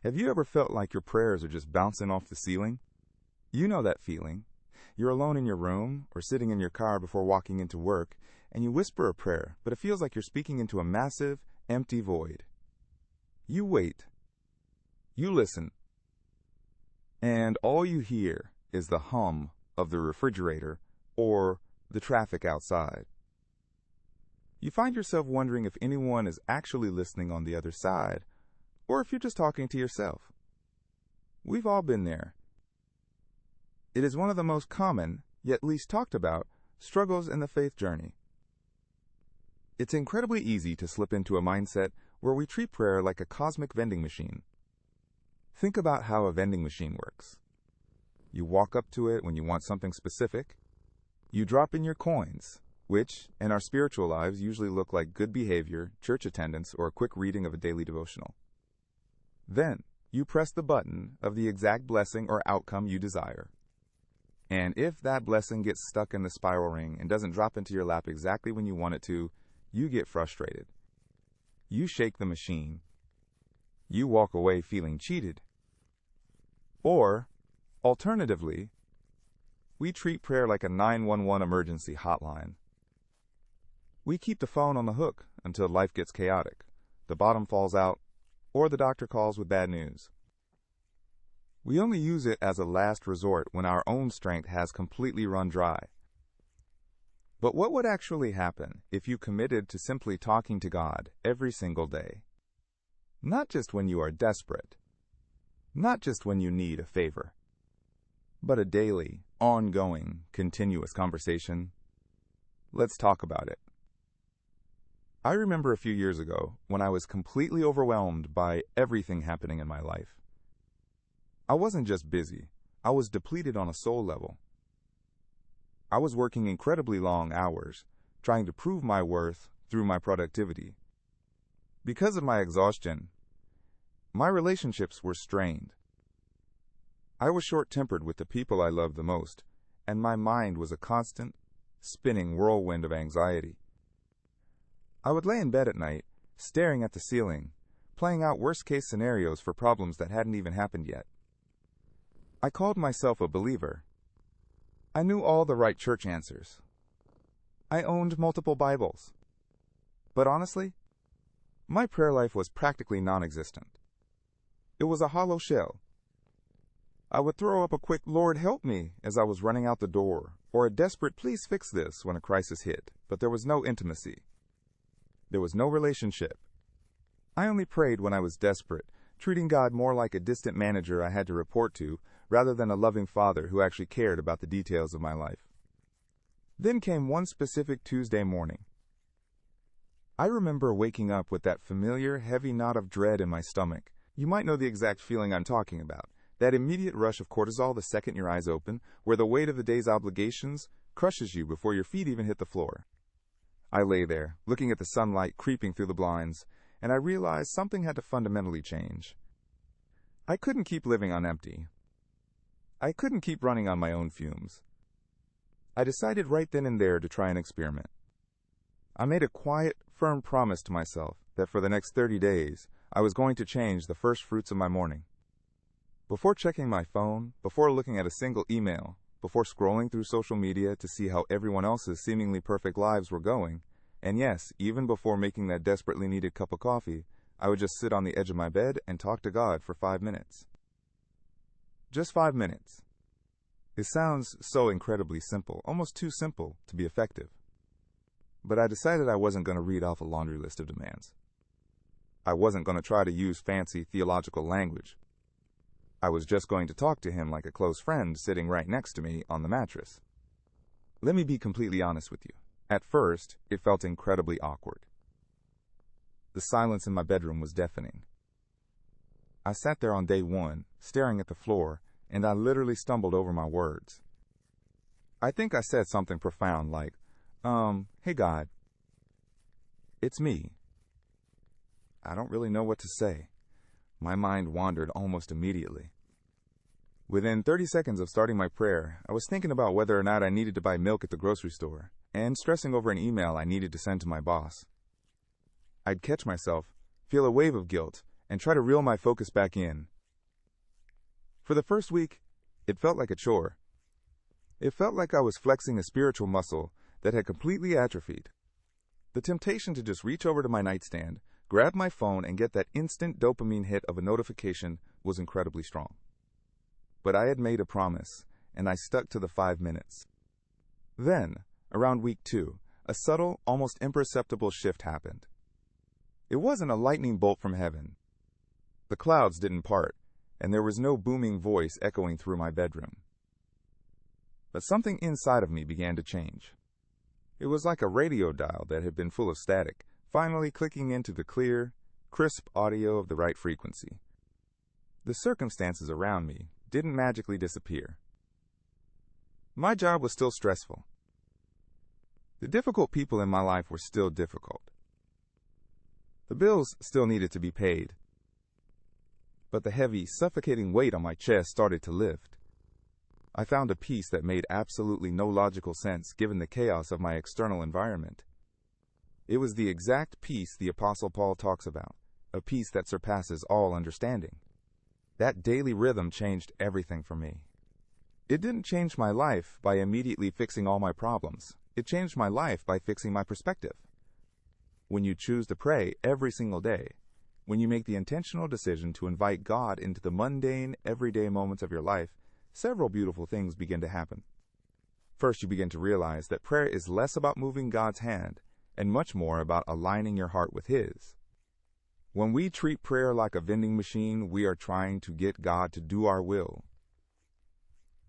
Have you ever felt like your prayers are just bouncing off the ceiling? You know that feeling. You're alone in your room or sitting in your car before walking into work, and you whisper a prayer, but it feels like you're speaking into a massive, empty void. You wait. You listen. And all you hear is the hum of the refrigerator or the traffic outside. You find yourself wondering if anyone is actually listening on the other side, or if you're just talking to yourself. We've all been there. It is one of the most common, yet least talked about, struggles in the faith journey. It's incredibly easy to slip into a mindset where we treat prayer like a cosmic vending machine. Think about how a vending machine works. You walk up to it when you want something specific. You drop in your coins, which, in our spiritual lives, usually look like good behavior, church attendance, or a quick reading of a daily devotional. Then, you press the button of the exact blessing or outcome you desire. And if that blessing gets stuck in the spiral ring and doesn't drop into your lap exactly when you want it to, you get frustrated. You shake the machine. You walk away feeling cheated. Or, alternatively, we treat prayer like a 911 emergency hotline. We keep the phone on the hook until life gets chaotic, the bottom falls out, or the doctor calls with bad news. We only use it as a last resort when our own strength has completely run dry. But what would actually happen if you committed to simply talking to God every single day? Not just when you are desperate, not just when you need a favor, but a daily, ongoing, continuous conversation. Let's talk about it. I remember a few years ago when I was completely overwhelmed by everything happening in my life. I wasn't just busy, I was depleted on a soul level. I was working incredibly long hours, trying to prove my worth through my productivity. Because of my exhaustion, my relationships were strained. I was short-tempered with the people I loved the most, and my mind was a constant, spinning whirlwind of anxiety. I would lay in bed at night, staring at the ceiling, playing out worst-case scenarios for problems that hadn't even happened yet. I called myself a believer. I knew all the right church answers. I owned multiple Bibles. But honestly, my prayer life was practically non-existent. It was a hollow shell. I would throw up a quick "Lord help me" as I was running out the door, or a desperate "please fix this" when a crisis hit, but there was no intimacy. There was no relationship. I only prayed when I was desperate, treating God more like a distant manager I had to report to, rather than a loving father who actually cared about the details of my life. Then came one specific Tuesday morning. I remember waking up with that familiar, heavy knot of dread in my stomach. You might know the exact feeling I'm talking about. That immediate rush of cortisol the second your eyes open, where the weight of the day's obligations crushes you before your feet even hit the floor. I lay there, looking at the sunlight creeping through the blinds, and I realized something had to fundamentally change. I couldn't keep living on empty. I couldn't keep running on my own fumes. I decided right then and there to try an experiment. I made a quiet, firm promise to myself that for the next 30 days, I was going to change the first fruits of my morning. Before checking my phone, before looking at a single email, before scrolling through social media to see how everyone else's seemingly perfect lives were going, and yes, even before making that desperately needed cup of coffee, I would just sit on the edge of my bed and talk to God for 5 minutes. Just 5 minutes. It sounds so incredibly simple, almost too simple to be effective. But I decided I wasn't going to read off a laundry list of demands. I wasn't going to try to use fancy theological language. I was just going to talk to him like a close friend sitting right next to me on the mattress. Let me be completely honest with you. At first, it felt incredibly awkward. The silence in my bedroom was deafening. I sat there on day one, staring at the floor, and I literally stumbled over my words. I think I said something profound like, hey God, it's me. I don't really know what to say. My mind wandered almost immediately. Within 30 seconds of starting my prayer, I was thinking about whether or not I needed to buy milk at the grocery store, and stressing over an email I needed to send to my boss. I'd catch myself, feel a wave of guilt, and try to reel my focus back in, For the first week, it felt like a chore. It felt like I was flexing a spiritual muscle that had completely atrophied. The temptation to just reach over to my nightstand, grab my phone, and get that instant dopamine hit of a notification was incredibly strong. But I had made a promise, and I stuck to the 5 minutes. Then, around week 2, a subtle, almost imperceptible shift happened. It wasn't a lightning bolt from heaven. The clouds didn't part, and there was no booming voice echoing through my bedroom. But something inside of me began to change. It was like a radio dial that had been full of static, finally clicking into the clear, crisp audio of the right frequency. The circumstances around me didn't magically disappear. My job was still stressful. The difficult people in my life were still difficult. The bills still needed to be paid. But the heavy, suffocating weight on my chest started to lift. I found a peace that made absolutely no logical sense given the chaos of my external environment. It was the exact peace the Apostle Paul talks about, a peace that surpasses all understanding. That daily rhythm changed everything for me. It didn't change my life by immediately fixing all my problems. It changed my life by fixing my perspective. When you choose to pray every single day, when you make the intentional decision to invite God into the mundane, everyday moments of your life, several beautiful things begin to happen. First, you begin to realize that prayer is less about moving God's hand and much more about aligning your heart with His. When we treat prayer like a vending machine, we are trying to get God to do our will.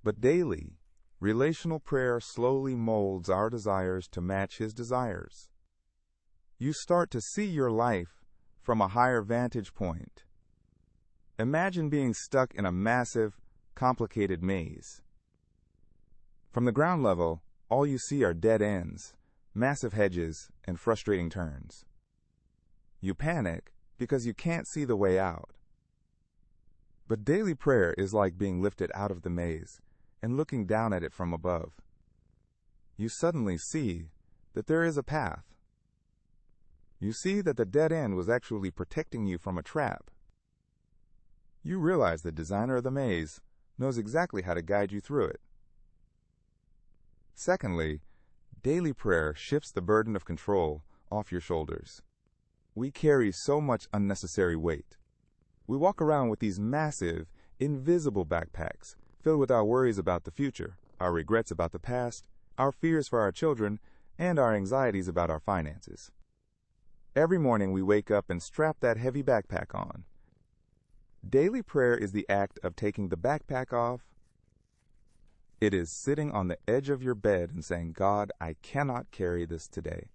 But daily, relational prayer slowly molds our desires to match His desires. You start to see your life from a higher vantage point. Imagine being stuck in a massive, complicated maze. From the ground level, all you see are dead ends, massive hedges, and frustrating turns. You panic because you can't see the way out. But daily prayer is like being lifted out of the maze and looking down at it from above. You suddenly see that there is a path. You see that the dead end was actually protecting you from a trap. You realize the designer of the maze knows exactly how to guide you through it. Secondly, daily prayer shifts the burden of control off your shoulders. We carry so much unnecessary weight. We walk around with these massive, invisible backpacks filled with our worries about the future, our regrets about the past, our fears for our children, and our anxieties about our finances. Every morning we wake up and strap that heavy backpack on. Daily prayer is the act of taking the backpack off. It is sitting on the edge of your bed and saying, God, I cannot carry this today.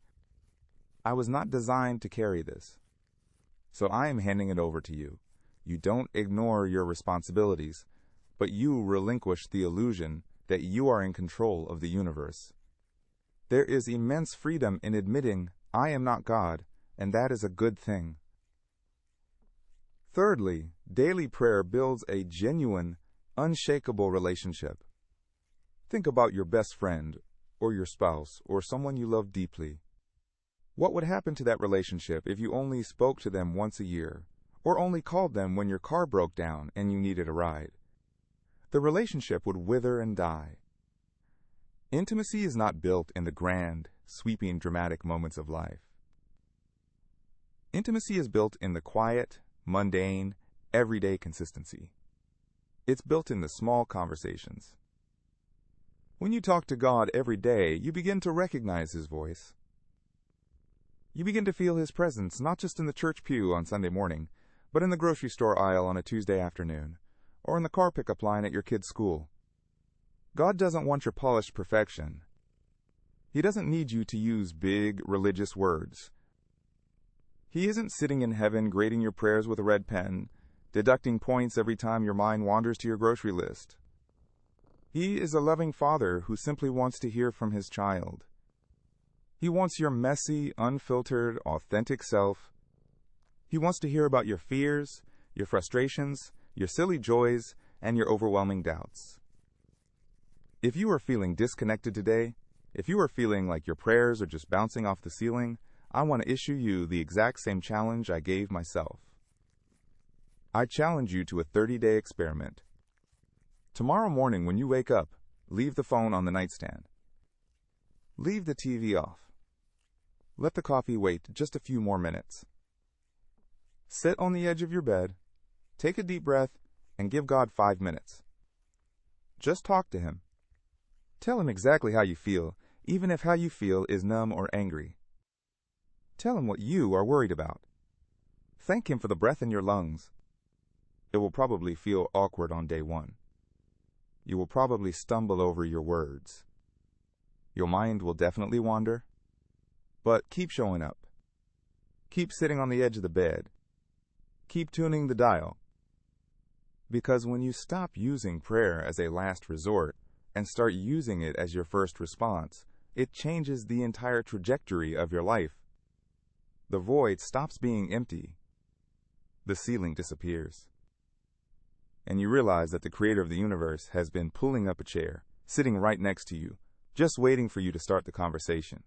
I was not designed to carry this. So I am handing it over to you. You don't ignore your responsibilities, but you relinquish the illusion that you are in control of the universe. There is immense freedom in admitting, I am not God, and that is a good thing. Thirdly, daily prayer builds a genuine, unshakable relationship. Think about your best friend, or your spouse, or someone you love deeply. What would happen to that relationship if you only spoke to them once a year, or only called them when your car broke down and you needed a ride? The relationship would wither and die. Intimacy is not built in the grand, sweeping, dramatic moments of life. Intimacy is built in the quiet, mundane, everyday consistency. It's built in the small conversations. When you talk to God every day, you begin to recognize His voice. You begin to feel His presence not just in the church pew on Sunday morning, but in the grocery store aisle on a Tuesday afternoon, or in the car pickup line at your kid's school. God doesn't want your polished perfection. He doesn't need you to use big religious words. He isn't sitting in heaven grading your prayers with a red pen, deducting points every time your mind wanders to your grocery list. He is a loving Father who simply wants to hear from His child. He wants your messy, unfiltered, authentic self. He wants to hear about your fears, your frustrations, your silly joys, and your overwhelming doubts. If you are feeling disconnected today, if you are feeling like your prayers are just bouncing off the ceiling, I want to issue you the exact same challenge I gave myself. I challenge you to a 30-day experiment. Tomorrow morning when you wake up, leave the phone on the nightstand. Leave the TV off. Let the coffee wait just a few more minutes. Sit on the edge of your bed, take a deep breath, and give God 5 minutes. Just talk to Him. Tell Him exactly how you feel, even if how you feel is numb or angry. Tell Him what you are worried about. Thank Him for the breath in your lungs. It will probably feel awkward on day one. You will probably stumble over your words. Your mind will definitely wander, but keep showing up. Keep sitting on the edge of the bed. Keep tuning the dial. Because when you stop using prayer as a last resort and start using it as your first response, it changes the entire trajectory of your life. The void stops being empty. The ceiling disappears. And you realize that the creator of the universe has been pulling up a chair, sitting right next to you, just waiting for you to start the conversation.